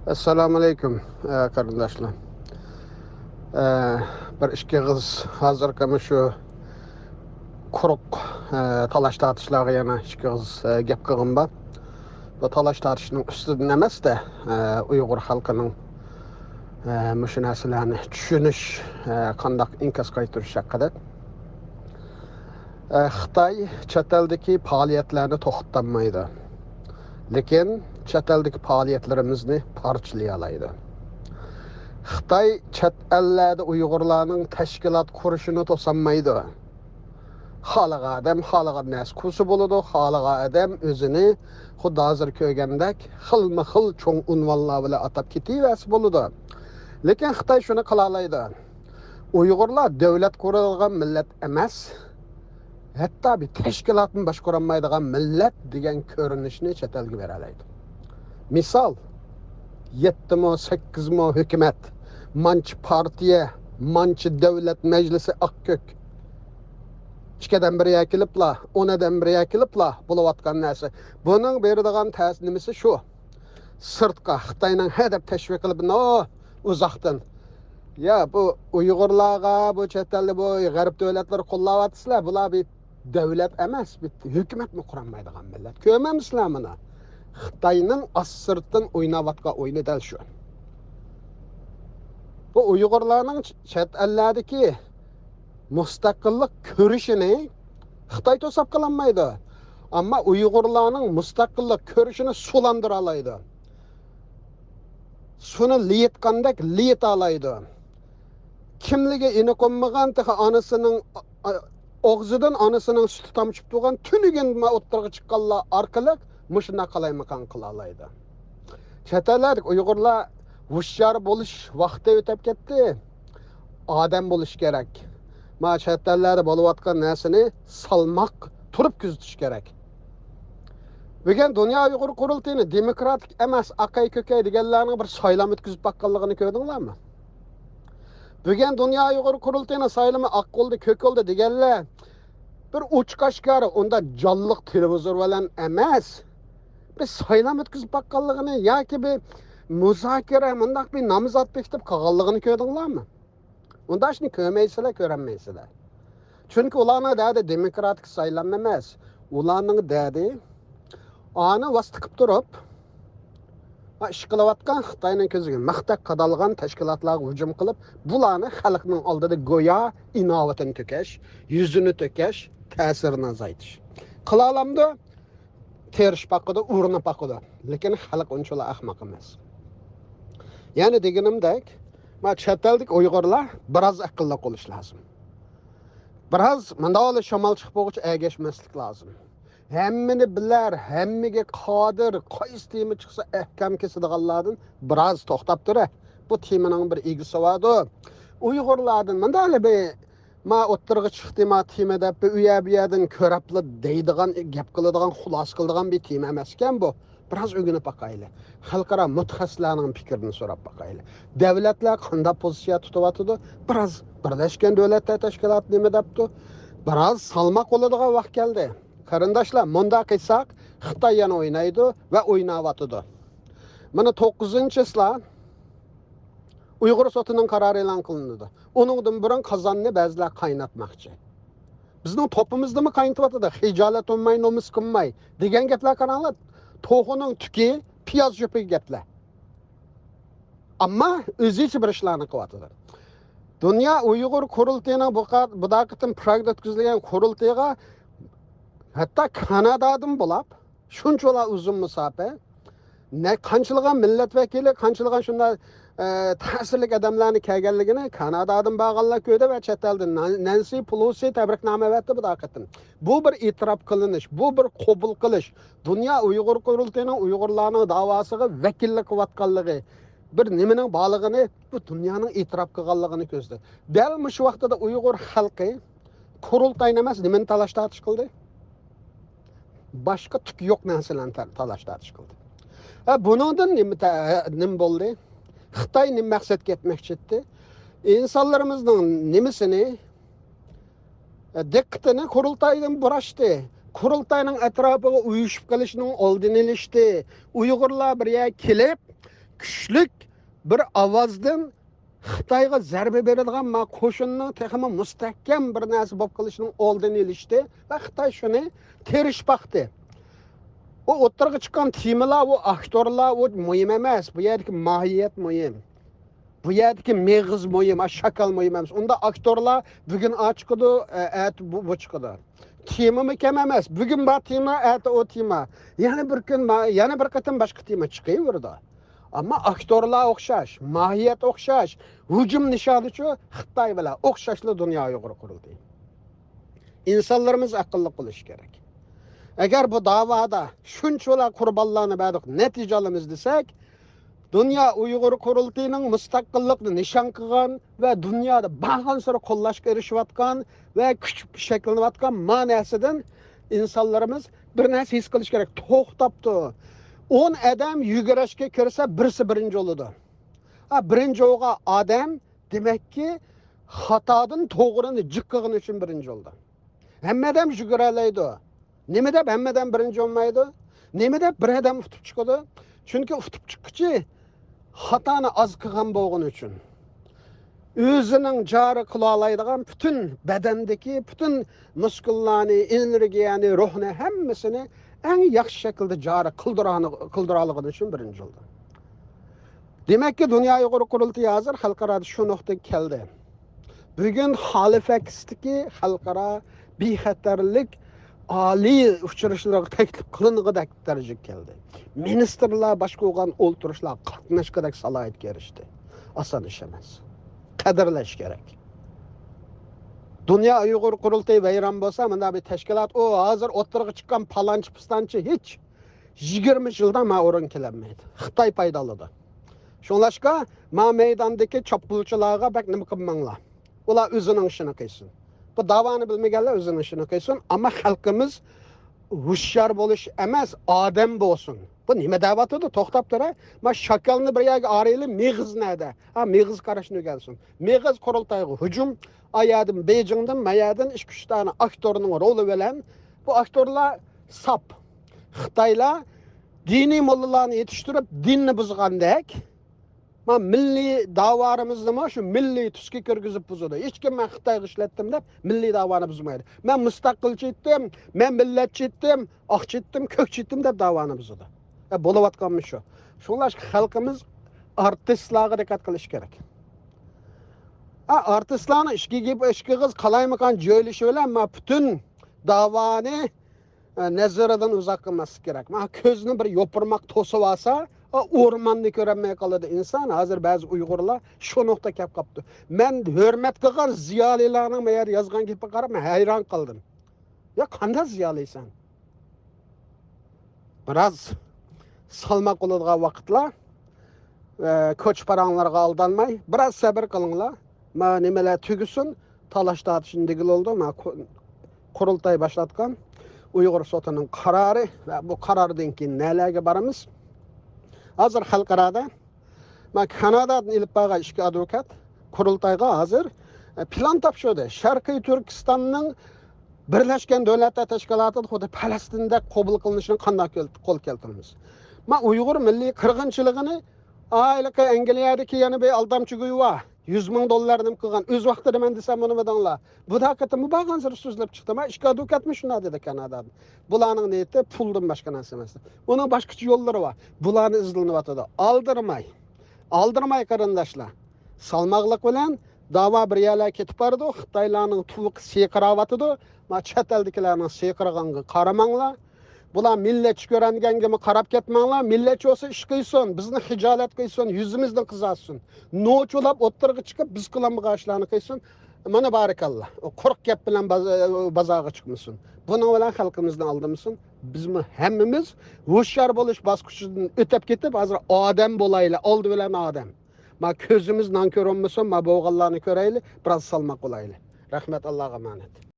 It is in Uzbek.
Assalamu alaikum qarindoshlar. Bir ikki qiz hozir shu quruq talash tortishlarga yana ikki qiz gap qilgan bor. Bu talash tortishning ustidan emas-da, Uyg'ur xalqining mushu narsalarni tushunish, qandoq inkas qaytarish haqida. Xitoy chet eldagi faoliyatlarni to'xtatmaydi. Lekin chet eldagi faoliyatlarimizni parchalay oladi. Xitoy chet ellarda Uyg'urlarning tashkilot qurishini to'sanmaydi. Xalqa odam xalqa narsa kursi bo'ladi, xalqa odam o'zini xuddi hozir ko'rgandek xilma-xil cho'ng unvonlar bilan atab ketaversa bo'ladi. Lekin Xitoy shuni qila oladi. Uyg'urlar davlat quradigan millat emas, hatto bir tashkilotni boshqarolmaydigan millat degan ko'rinishni chet elga bera oladi. Misol 7 mo 8 mo hukumat, manchi partiya, manchi davlat majlisi oqqo'k. İkkadan biri yakilipla, onadan biri yakilipla bo'layotgan narsa. Buning beradigan ta'sir nimasi shu. Sirtqa Xitoyning hadab tashviq qilib, uzoqdan. Ya bu Uyg'urlarga, bu chet elda bu g'arb davlatlari qo'llayapsizlar, bular bir davlat emas, bir hukumatni qurolmaydigan millat. Ko'rmamsizlar buni. Xitoyning as-sirtdan o'ynayotgan o'yini dal shu. Bu Uyg'urlarning chet ellardagi mustaqillik ko'rishini Xitoy to'sab qolmaydi. Ammo Uyg'urlarning mustaqillik ko'rishini sulandira oladi. Suni liyitgandek liyita oladi. Kimligi ini qo'ymagan taqa onasining og'zidan onasining suti tomchib turgan tunigan o'ttirga chiqqanlar orqali mushuna qalaymakan qila oladi. Chatalar Uyg'urlar hushyor bo'lish vaqti o'tib ketdi. Odam bo'lish kerak. Ma chet ellarda bo'layotgan narsani salmoq turib kuzatish kerak. Bugun Dunyo Uyg'ur qurultayini demokratik emas, aqay ko'kay deganlarning bir saylam o'tkazib baqqanligini ko'rdinglarmi? Bugun Dunyo Uyg'ur qurultayini saylami oq qo'lda, ko'k qo'lda deganlar bir uçqashkari unda jonliq televizor bilan emas, bir saylam o'tkazib baqqanligini yoki bir muzokara, mundaq bir nomzod bekitib qolganligini ko'rdinglarmi? Unda shuni ko'rmaysizlar, ko'rolmaysizlar. Chunki ularning dadi demokratik saylam emas. Ularning dadi ani vosita qilib turib, ish qilayotgan Xitoyning ko'ziga maqtaq qadalgan tashkilotlarga hujum qilib, bularni xalqning oldida go'yo inovatini to'kash, yuzini to'kash, ta'sirini azaytish. Qila olamdi, terish paqida, urinib paqida. Lekin xalq unchalar ahmoq emas. Ya'ni deganimdek, chet eldagi Uyg'urlar biroz aqlli bo'lish lozim. Biroz mandali shamol chiqib bo'lg'ich agashmaslik lozim. Hammani bilar, hammaga qodir, qaysi tema chiqsa ahkam kesadiganlardan biroz to'xtab tura. Bu temaning bir egisi vardi. Uyg'urlardan mandali bir o'ttirg'i chiqdi, tema deb bu yerdan ko'rapli deydigan, gap qiladigan, xulos qiladigan bir tema emas ekan bu. Biroz o'rganib baqayli. Xalqaro mutaxassislarning fikrini so'rab baqayli. Davlatlar qanday pozitsiya tutyapti? Biroz Birlashgan Davlatlar Tashkiloti nima debdi? Biroz salmoq bo'ladigan vaqt keldi. Qarindoshlar, munda qilsak, Xitoy yana o'ynaydi va o'ynayotdi. Mana 9-slar Uyg'ur sotining qarori e'lon qilindi. Uningdan burun qozonni ba'zilar qaynatmoqchi. Bizning topimizdami qaynatyapti? Hijolat olmay, nomus qilmay degan gaplar qaranglar. To'g'ining tuki piyoz yo'piga gaplar. Ammo o'zicha bir ishlarni qilyapti. Dunyo Uyg'ur qurultayining bu daqiqadan Pragda o'tkazilgan qurultayiga hatto Kanadadan bo'lib, shunchalar uzun masofa, qanchalar millat vakili, qanchalar shunday ta'sirli odamlarni kelganligini Kanadadan bag'anlar ko'rdi va chet eldan Nancy Pelosi tabriknoma berdi bu daqiqadan. Bu bir e'tirof qilinish, bu bir qabul qilish. Dunyo Uyg'ur qurultayining Uyg'urlarning davosiga vakillik qilayotganligi, bir nimaning borlig'ini bu dunyoning e'tirof qilganligini ko'zdi. Dal shu vaqtda Uyg'ur xalqi qurultayni emas, nimani talash tortish qildi? Başka tük yok narsalarni talash tortish qildi. Buningdan nima bo'ldi? Xitoy nima maqsadga yetmoqchi edi? İnsanlarımızning nimasini diqqatini qurultaydan burashdi. Qurultayning atrofiga uyushib qolishining oldini olishdi. Uyg'urlar bir yerga kelib, Güçlük bir avazdan Xitoyga zarba beradigan ma qo'shinning texmi mustahkam bir narsa bo'lib qolishining oldini olishdi va Xitoy shuni terishmoqda. O o'ttirg'i chiqqan temalar, o aktyorlar, o muhim emas. Bu yerdagi mohiyat muhim. Bu yerdagi meg'iz muhim, shakal muhim emas. Unda aktyorlar bugun chiqadi, bu chiqadi. Tema kam emas. Bugun bu tema, o tema. Yana bir kun, yana bir qatam boshqa tema chiqaveradi. Ama aktörler o'xshash, mahiyat o'xshash, hücum nishonichi Xitoy bilan o'xshashli dunyo yo'g'ri qurildi. İnsanlarımız aqlli bo'lishi kerak. Agar bu da'voda shunchalar qurbonlarni berdik, natija olamiz desak, dunyo Uyg'ur qurultiyining mustaqillikni nishon qilgan va dunyoda bag'an sari qo'llashga erishayotgan va kuch shakllanayotgan ma'nosidan insonlarimiz bir narsa his qilish kerak. To'xtabdi. 10 adam yugurishga kirsa birisi birinchi bo'ladi. Birinchi bo'lgan odam demak ki xatodan to'g'rini jiqqig'ini uchun birinchi bo'ldi. Hamma odam yugura oladi. Nima deb hamma odam birinchi bo'lmaydi? Nima deb bir odam utib chiqadi? Chunki utib chiqqichi xatoni oz qilgan bo'lgani uchun. O'zining jari qila oladigan bütün badandagi bütün muskullarni, energiyani, ruhni hammasini en yaxshi shaklda jari qildirolgani uchun birinchi bo'ldi. Demak ki dunyo Uyg'ur qurultiyi hozir xalqaro shu nuqtaga keldi. Bugun Halifaksdagi xalqaro bexatarlik oliy uchrashuvlarga taklif qilinadigan darajaga keldi. Ministerlar boshqa bo'lgan o'ltirishlar qatnashgandek salohiyatga erishdi. Oson ish emas. Qadrlash kerak. Dünya Uyg'ur qurultiyi vayron bo'lsa, mana bir tashkilot o hozir o'ttirg'i chiqqan palonchi pistonchi hech 20 yildan ma o'rin kelolmaydi. Xitoy paydaladi. Shunlashqa ma maydondagi chopquvchilarga bak nima qilmanglar. Ular o'zining ishini qilsin. Bu davoni bilmaganlar o'zining ishini qilsin, ammo xalqimiz hushyor bo'lish emas, odam bo'lsin. Bu nima da'vatidir? To'xtab tura. Ma shakalni bir yerga orayli meg'iz nada. Meg'iz qarashni o'rgansin. Meg'iz qurultayga hujum ayadım Beijing'dan mayadan 2-3 tane aktörünün rolü bilen bu aktörler sap. Xitaylar dini mollalarını yetiştirip dinni buzgandek. Ma milli davarımızda mı şu milli tuski kirgizip buzudu. Hiç kim ben Xitayga işlettim deb milli davanı buzmaydı. Ben müstakilçi ettim, ben milletçi ettim, akçı ettim, kökçü ettim deb davanı buzudu. Boluvatkanmış şu. Şunlar halkımız artistlarga dikkat qilish kerak. Artistlarni ishki qiz qalaymagan joylashi bilan bütün davoni nazaridan uzoq qilmaslik kerak. Ko'zni bir yopirmoq to'sib olsa, o'rmonni ko'rolmay qoladi inson. Hozir ba'zi Uyg'urlar shu nuqta kelib qopti. Men hurmat qilgan ziyolilarning bu yerda yozgan gapiga qarab hayron qoldim. Ya qanday ziyolisan? Biroz salmoq bo'ladigan vaqtlar ko'ch paranglarga aldanmay, biroz sabr qilinglar. Ma nimeler tügüsün, talaş tartışın digil oldu. Ma kurultay başlatkan Uyghur sotunun kararı ve bu karardan ki nelerge barımız. Hazır halkarada ma Kanada'dan ilip bağa işki adukat kurultayga hazır plan tapşırdı. Şarkı Türkistan'ın Birleşken Devletler Teşkilatı'nın xudu Palestin'de qabul qilinishining qanday qo'l keltiramiz. Ma Uyghur milliy qirg'inchiligini aylaka Angliyadagi yana bir aldamchi guva $100,000 nim qilgan. O'z vaqtida men desam buni bilinglar. Bu haqiqatda mubogan sir so'zlab chiqdi. Ma ishga advokatmi shuna dedi Kanadada. Bularning niyati puldan boshqa narsa emas. Uning boshqacha yo'llari bor. Bularni izlanyapti. Aldirmay qarindoshlar. Salmoqlik bilan da'vo bir yerlarga ketib bordi. Xitoylarning tuviq seqiravatidi. Ma chet eldagilarning seqirganga qaramanglar. Bular milletçi görengenge qarab ketmanglar. Milletçi olsa ish qilsin, bizni hijolat qilsin, yuzimizdan qizarsin. No'chulab o'ttirg'i chiqib biz qilamigan ishlarni qilsin. Mana barakallah. O quruq gap bilan bozorga chiqmasin. Buni bilan xalqimizdan aldimsin. Bizmi hammamiz hushyor bo'lish bosqichidan o'tib ketib, hozir odam bo'laylik, oldi bilan odam. Ma ko'zimiz non ko'rinmasin, ma bo'g'allarni ko'raylik, biroz salmoq bo'laylik. Rahmat, Allohga emanet.